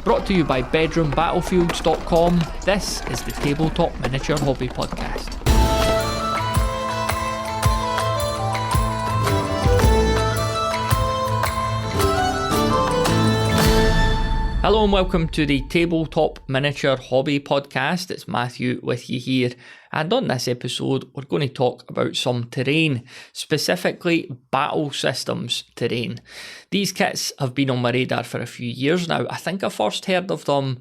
Brought to you by bedroombattlefields.com, this is the Tabletop Miniature Hobby Podcast. Hello and welcome to the Tabletop Miniature Hobby Podcast. It's Matthew with you here, and on this episode we're going to talk about some terrain, specifically battle systems terrain. These kits have been on my radar for a few years now. I think I first heard of them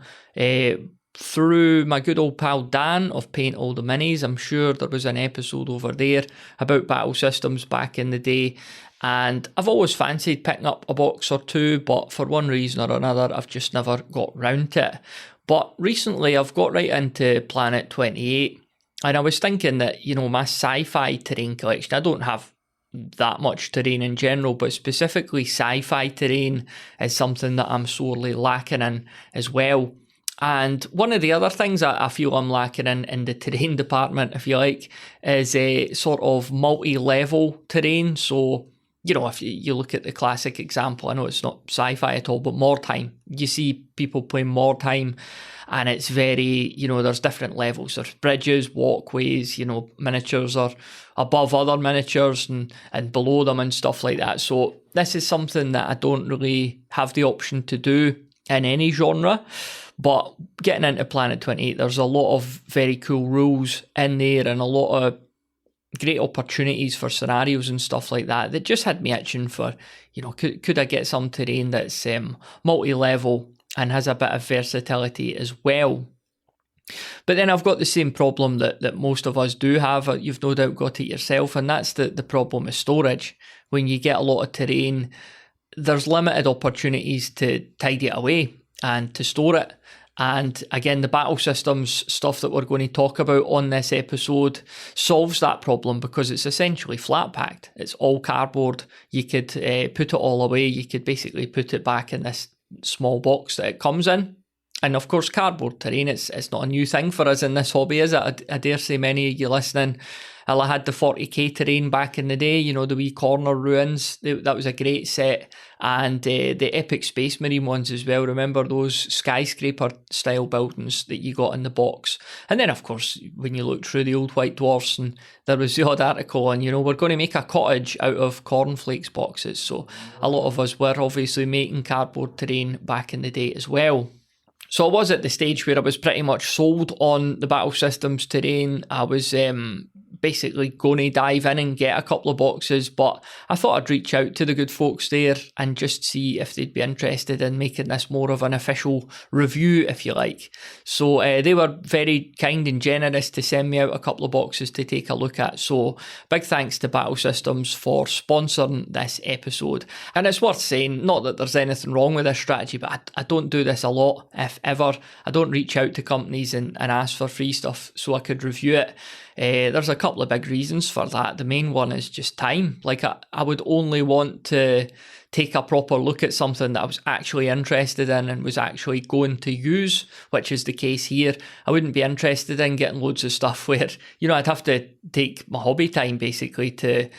through my good old pal Dan of Paint All the Minis. I'm sure there was an episode over there about battle systems back in the day. And I've always fancied picking up a box or two, but for one reason or another, I've just never got round to it. But recently, I've got right into Planet 28, and I was thinking that, my sci-fi terrain collection, I don't have that much terrain in general, but specifically sci-fi terrain is something that I'm sorely lacking in as well. And one of the other things I feel I'm lacking in the terrain department, if you like, is a sort of multi-level terrain. So, if you look at the classic example, I know it's not sci-fi at all, but Mordheim. You see people playing Mordheim, and it's very, there's different levels. There's bridges, walkways, miniatures are above other miniatures and below them and stuff like that. So this is something that I don't really have the option to do in any genre. But getting into Planet 28, there's a lot of very cool rules in there and a lot of great opportunities for scenarios and stuff like that just had me itching for, could I get some terrain that's multi-level and has a bit of versatility as well. But then I've got the same problem that most of us do have. You've no doubt got it yourself, and that's the problem with storage. When you get a lot of terrain, there's limited opportunities to tidy it away and to store it. And again, the battle systems stuff that we're going to talk about on this episode solves that problem because it's essentially flat packed. It's all cardboard. You could put it all away. You could basically put it back in this small box that it comes in. And of course, cardboard terrain, it's not a new thing for us in this hobby, is it? I dare say many of you listening, I had the 40k terrain back in the day, the wee corner ruins. That was a great set. And the epic Space Marine ones as well. Remember those skyscraper style buildings that you got in the box? And then, of course, when you look through the old White Dwarfs, and there was the odd article on, we're going to make a cottage out of cornflakes boxes. So a lot of us were obviously making cardboard terrain back in the day as well. So I was at the stage where I was pretty much sold on the battle systems terrain. I was basically going to dive in and get a couple of boxes, but I thought I'd reach out to the good folks there and just see if they'd be interested in making this more of an official review, if you like. So they were very kind and generous to send me out a couple of boxes to take a look at. So big thanks to Battle Systems for sponsoring this episode. And it's worth saying, not that there's anything wrong with this strategy, but I don't do this a lot, if ever. I don't reach out to companies and ask for free stuff so I could review it. There's a couple of big reasons for that. The main one is just time. Like I would only want to take a proper look at something that I was actually interested in and was actually going to use, which is the case here. I wouldn't be interested in getting loads of stuff where, I'd have to take my hobby time basically to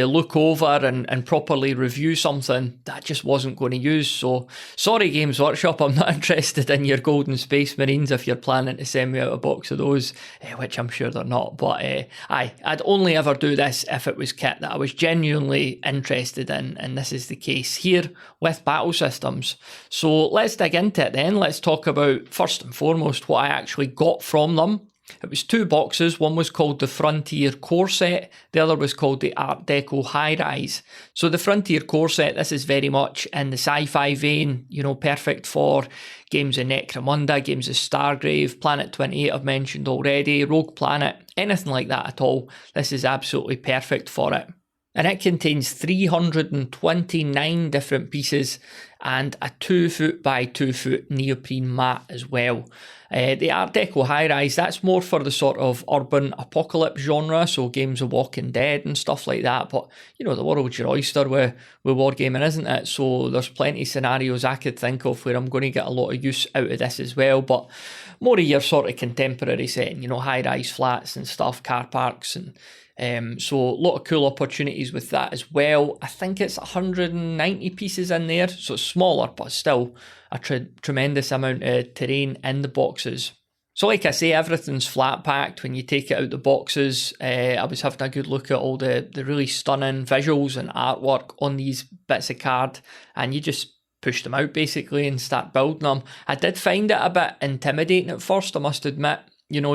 look over and properly review something that I just wasn't going to use. So sorry, Games Workshop, I'm not interested in your Golden Space Marines if you're planning to send me out a box of those, which I'm sure they're not. But I'd only ever do this if it was kit that I was genuinely interested in, and this is the case here with battle systems. So let's dig into it then. Let's talk about, first and foremost, what I actually got from them. It was two boxes. One was called the Frontier Core Set. The other was called the Art Deco High Rise. So the Frontier Core Set, this is very much in the sci-fi vein, perfect for games of Necromunda, games of Stargrave, Planet 28 I've mentioned already, Rogue Planet, anything like that at all. This is absolutely perfect for it. And it contains 329 different pieces and a 2 foot by 2 foot neoprene mat as well. The Art Deco High Rise, that's more for the sort of urban apocalypse genre, so games of Walking Dead and stuff like that. But, the world's your oyster with wargaming, isn't it? So there's plenty of scenarios I could think of where I'm going to get a lot of use out of this as well. But more of your sort of contemporary setting, high-rise flats and stuff, car parks and So a lot of cool opportunities with that as well. I think it's 190 pieces in there, so it's smaller, but still a tremendous amount of terrain in the boxes. So like I say, everything's flat packed when you take it out the boxes. I was having a good look at all the really stunning visuals and artwork on these bits of card, and you just push them out basically and start building them. I did find it a bit intimidating at first, I must admit,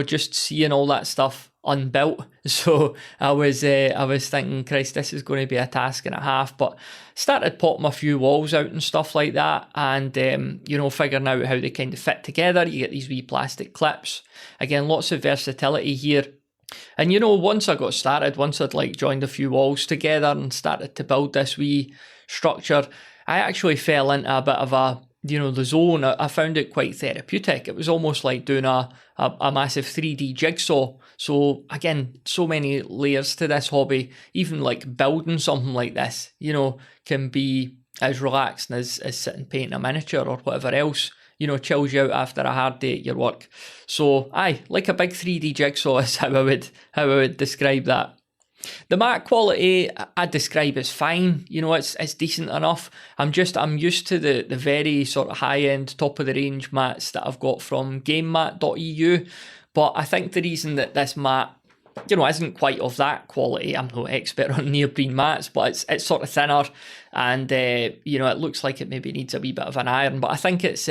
just seeing all that stuff unbuilt. So I was thinking, Christ, this is going to be a task and a half, but started popping a few walls out and stuff like that, and figuring out how they kind of fit together. You get these wee plastic clips. Again, lots of versatility here. And once I got started, once I'd joined a few walls together and started to build this wee structure, I actually fell into a bit of the zone. I found it quite therapeutic. It was almost like doing a massive 3D jigsaw. So again, so many layers to this hobby. Even building something like this, can be as relaxing as sitting painting a miniature or whatever else, chills you out after a hard day at your work. So like a big 3D jigsaw is how I would describe that. The mat quality I'd describe as fine, it's decent enough. I'm used to the very sort of high-end, top-of-the-range mats that I've got from gamemat.eu, but I think the reason that this mat, isn't quite of that quality, I'm no expert on neoprene mats, but it's sort of thinner, and, it looks like it maybe needs a wee bit of an iron, but I think it's,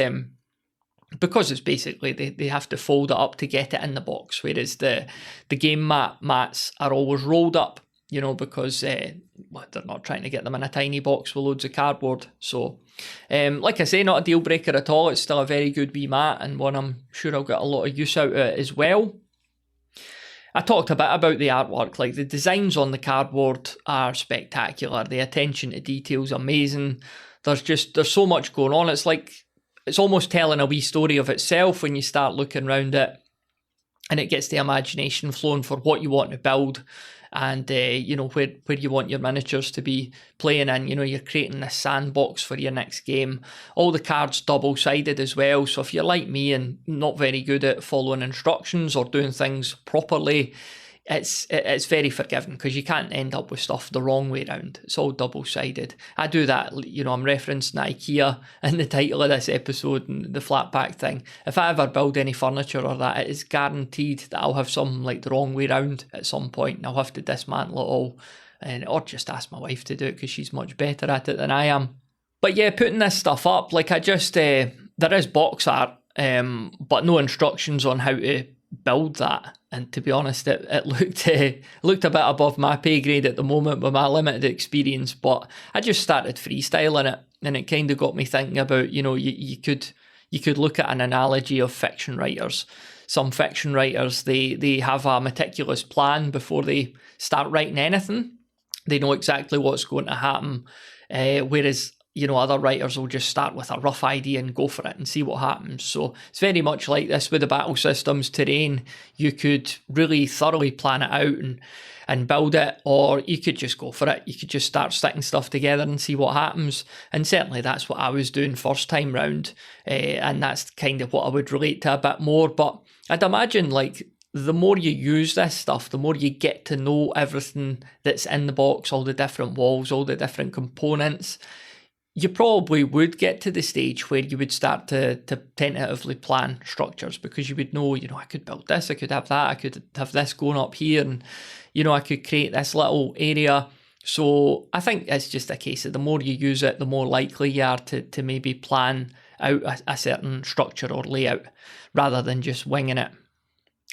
because it's basically they have to fold it up to get it in the box, whereas the game mats are always rolled up, because they're not trying to get them in a tiny box with loads of cardboard. So like I say, not a deal breaker at all. It's still a very good wee mat, and one I'm sure I'll get a lot of use out of it as well. I talked a bit about the artwork. The designs on the cardboard are spectacular. The attention to detail is amazing. There's so much going on. It's almost telling a wee story of itself when you start looking around it, and it gets the imagination flowing for what you want to build, and where you want your miniatures to be playing in. You're creating this sandbox for your next game. All the cards double-sided as well, so if you're like me and not very good at following instructions or doing things properly, it's very forgiving, because you can't end up with stuff the wrong way around. It's all double-sided. I do that, I'm referencing IKEA in the title of this episode and the flat pack thing. If I ever build any furniture or that, it is guaranteed that I'll have something the wrong way around at some point, and I'll have to dismantle it all, or just ask my wife to do it, because she's much better at it than I am. But yeah, putting this stuff up, there is box art, but no instructions on how to build that, and to be honest, it looked a bit above my pay grade at the moment with my limited experience, but I just started freestyling it, and it kind of got me thinking about, you could look at an analogy of fiction writers. Some fiction writers, they have a meticulous plan before they start writing anything. They know exactly what's going to happen, whereas other writers will just start with a rough idea and go for it and see what happens. So it's very much like this with the battle systems terrain. You could really thoroughly plan it out and build it, or you could just go for it. You could just start sticking stuff together and see what happens. And certainly that's what I was doing first time round, and that's kind of what I would relate to a bit more. But I'd imagine the more you use this stuff, the more you get to know everything that's in the box, all the different walls, all the different components. You probably would get to the stage where you would start to tentatively plan structures, because you would know, I could build this, I could have that, I could have this going up here, and, I could create this little area. So I think it's just a case of the more you use it, the more likely you are to maybe plan out a certain structure or layout rather than just winging it.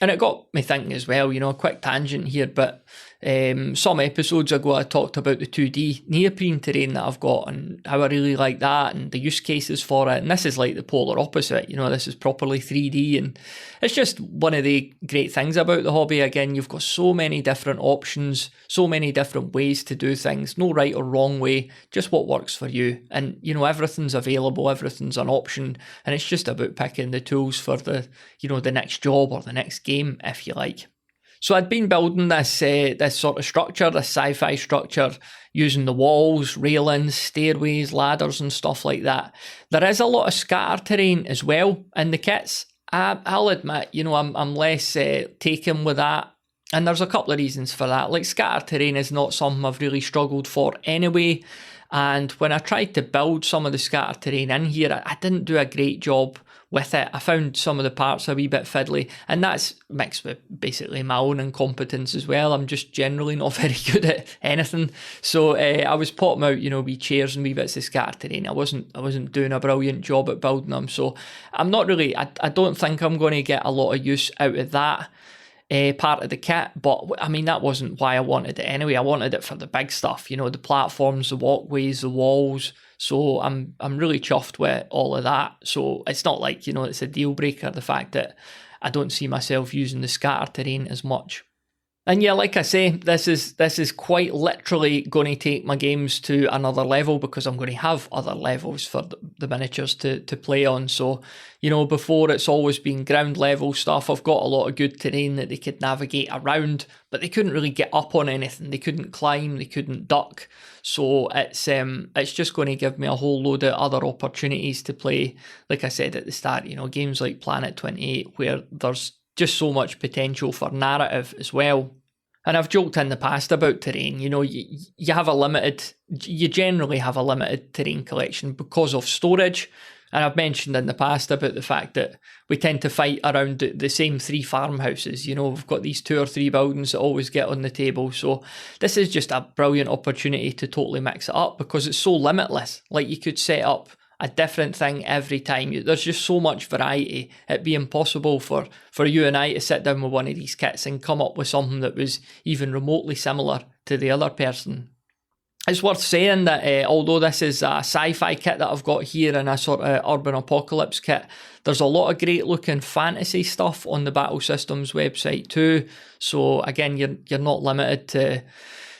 And it got me thinking as well, a quick tangent here, but some episodes ago I talked about the 2D neoprene terrain that I've got and how I really like that and the use cases for it. And this is the polar opposite, this is properly 3D, and it's just one of the great things about the hobby. Again, you've got so many different options, so many different ways to do things, no right or wrong way, just what works for you. And, everything's available, everything's an option, and it's just about picking the tools for the next job or the next game, if you like. So I'd been building this sort of structure, this sci-fi structure, using the walls, railings, stairways, ladders and stuff like that. There is a lot of scatter terrain as well in the kits. I'll admit, I'm less taken with that And there's a couple of reasons for that. Like, scatter terrain is not something I've really struggled for anyway. And when I tried to build some of the scatter terrain in here, I didn't do a great job with it. I found some of the parts a wee bit fiddly, and that's mixed with basically my own incompetence as well. I'm just generally not very good at anything. So I was potting out, wee chairs and wee bits of scatter terrain. I wasn't doing a brilliant job at building them. So I'm not really, I don't think I'm going to get a lot of use out of that part of the kit, but I mean, that wasn't why I wanted it anyway. I wanted it for the big stuff, the platforms, the walkways, the walls. So I'm really chuffed with all of that. So it's not like, it's a deal breaker, the fact that I don't see myself using the scatter terrain as much. And yeah, like I say, this is quite literally going to take my games to another level, because I'm going to have other levels for the miniatures to play on. So, before it's always been ground level stuff. I've got a lot of good terrain that they could navigate around, but they couldn't really get up on anything. They couldn't climb, they couldn't duck. So it's just going to give me a whole load of other opportunities to play, like I said at the start, games like Planet 28, where there's just so much potential for narrative as well. And I've joked in the past about terrain. You generally have a limited terrain collection because of storage. And I've mentioned in the past about the fact that we tend to fight around the same 3 farmhouses. We've got these 2 or 3 buildings that always get on the table. So this is just a brilliant opportunity to totally mix it up, because it's so limitless. Like, you could set up a different thing every time. There's just so much variety. It'd be impossible for you and I to sit down with one of these kits and come up with something that was even remotely similar to the other person. It's worth saying that although this is a sci-fi kit that I've got here and a sort of urban apocalypse kit, there's a lot of great looking fantasy stuff on the Battle Systems website too. So again, you're not limited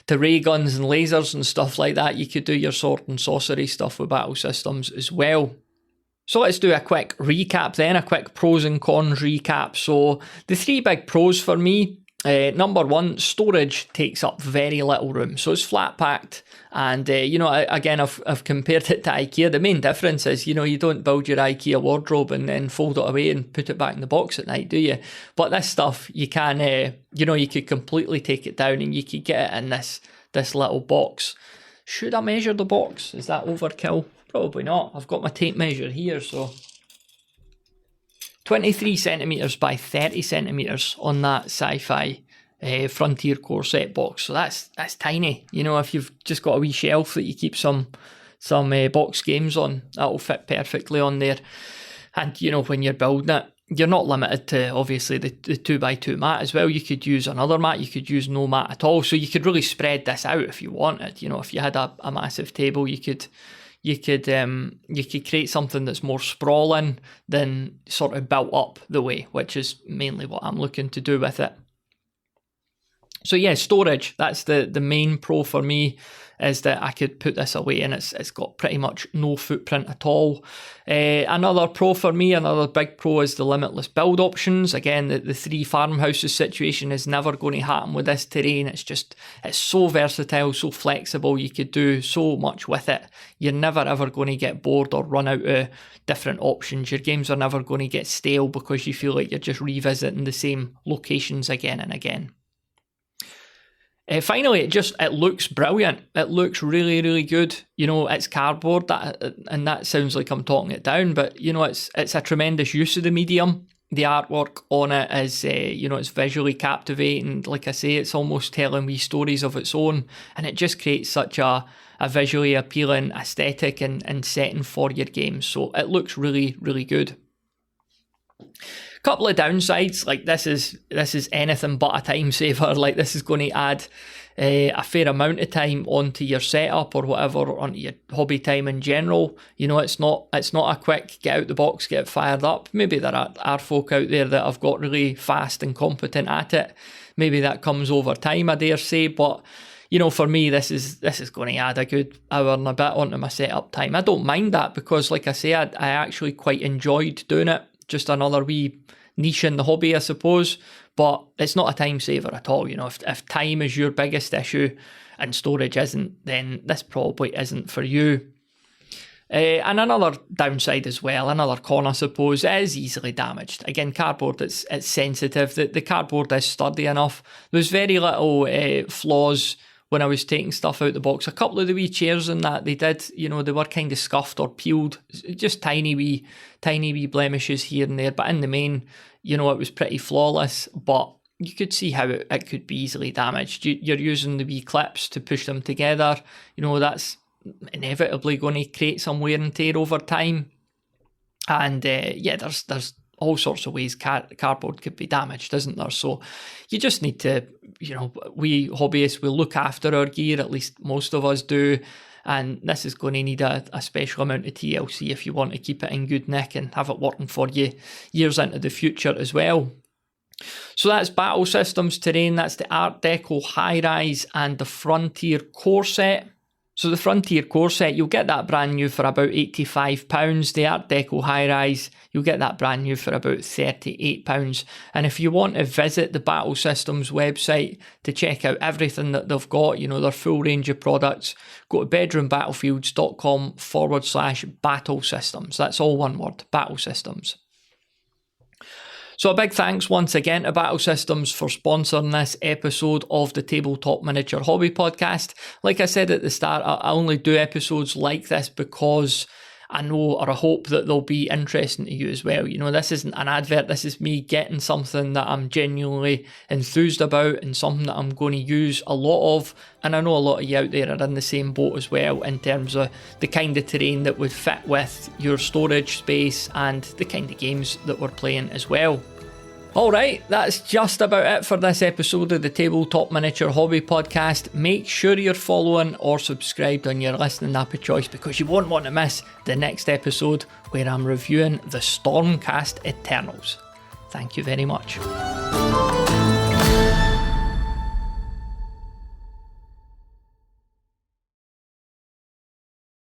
to ray guns and lasers and stuff like that. You could do your sword and sorcery stuff with Battle Systems as well. So let's do a quick recap then, a quick pros and cons recap. So the 3 big pros for me, number 1, storage takes up very little room. So it's flat packed, and again, I've compared it to IKEA. The main difference is, you don't build your IKEA wardrobe and then fold it away and put it back in the box at night, do you? But this stuff, you can, you could completely take it down and you could get it in this little box. Should I measure the box? Is that overkill? Probably not. I've got my tape measure here, so 23 centimetres by 30 centimetres on that sci-fi Frontier Core set box. So that's tiny. If you've just got a wee shelf that you keep some box games on, that'll fit perfectly on there. And when you're building it, you're not limited to obviously the 2x2 mat as well. You could use another mat, you could use no mat at all. So you could really spread this out if you wanted. If you had a massive table, you could create something that's more sprawling than sort of built up the way, which is mainly what I'm looking to do with it. So yeah, storage, that's the main pro for me, is that I could put this away and it's got pretty much no footprint at all. Another pro for me, another big pro, is the limitless build options. Again, the 3 farmhouses situation is never going to happen with this terrain. It's so versatile, so flexible. You could do so much with it. You're never ever going to get bored or run out of different options. Your games are never going to get stale because you feel like you're just revisiting the same locations again and again. Finally, it looks brilliant. It looks really, really good. It's cardboard, and that sounds like I'm talking it down, but it's a tremendous use of the medium. The artwork on it is, it's visually captivating. Like I say, it's almost telling me stories of its own, and it just creates such a visually appealing aesthetic and setting for your game. So it looks really, really good. Couple of downsides, like this is anything but a time saver. Like, this is going to add a fair amount of time onto your setup or whatever, or onto your hobby time in general. It's not a quick get out the box, get it fired up. Maybe there are folk out there that have got really fast and competent at it. Maybe that comes over time, I dare say, but for me, this is going to add a good hour and a bit onto my setup time. I don't mind that, because like I say, I actually quite enjoyed doing it. Just another wee niche in the hobby, I suppose, but it's not a time saver at all. If time is your biggest issue and storage isn't, then this probably isn't for you. And another downside as well, another con I suppose, it is easily damaged. Again, cardboard, it's sensitive. The cardboard is sturdy enough. There's very little flaws when I was taking stuff out the box. A couple of the wee chairs in that, they were kind of scuffed or peeled. Just tiny wee blemishes here and there. But in the main, it was pretty flawless. But you could see how it could be easily damaged. You're using the wee clips to push them together. That's inevitably going to create some wear and tear over time. And there's all sorts of ways cardboard could be damaged, isn't there? So you just need to, we hobbyists will look after our gear, at least most of us do. And this is going to need a special amount of TLC if you want to keep it in good nick and have it working for you years into the future as well. So that's Battle Systems Terrain, that's the Art Deco High Rise and the Frontier Core Set. So the Frontier Core Set, you'll get that brand new for about £85. The Art Deco High Rise, you'll get that brand new for about £38. And if you want to visit the Battle Systems website to check out everything that they've got, their full range of products, go to bedroombattlefields.com/battle systems. That's all one word, Battle Systems. So a big thanks once again to Battle Systems for sponsoring this episode of the Tabletop Miniature Hobby Podcast. Like I said at the start, I only do episodes like this because I know or I hope that they'll be interesting to you as well. This isn't an advert, this is me getting something that I'm genuinely enthused about and something that I'm going to use a lot of. And I know a lot of you out there are in the same boat as well in terms of the kind of terrain that would fit with your storage space and the kind of games that we're playing as well. Alright, that's just about it for this episode of the Tabletop Miniature Hobby Podcast. Make sure you're following or subscribed on your listening app of choice because you won't want to miss the next episode where I'm reviewing the Stormcast Eternals. Thank you very much.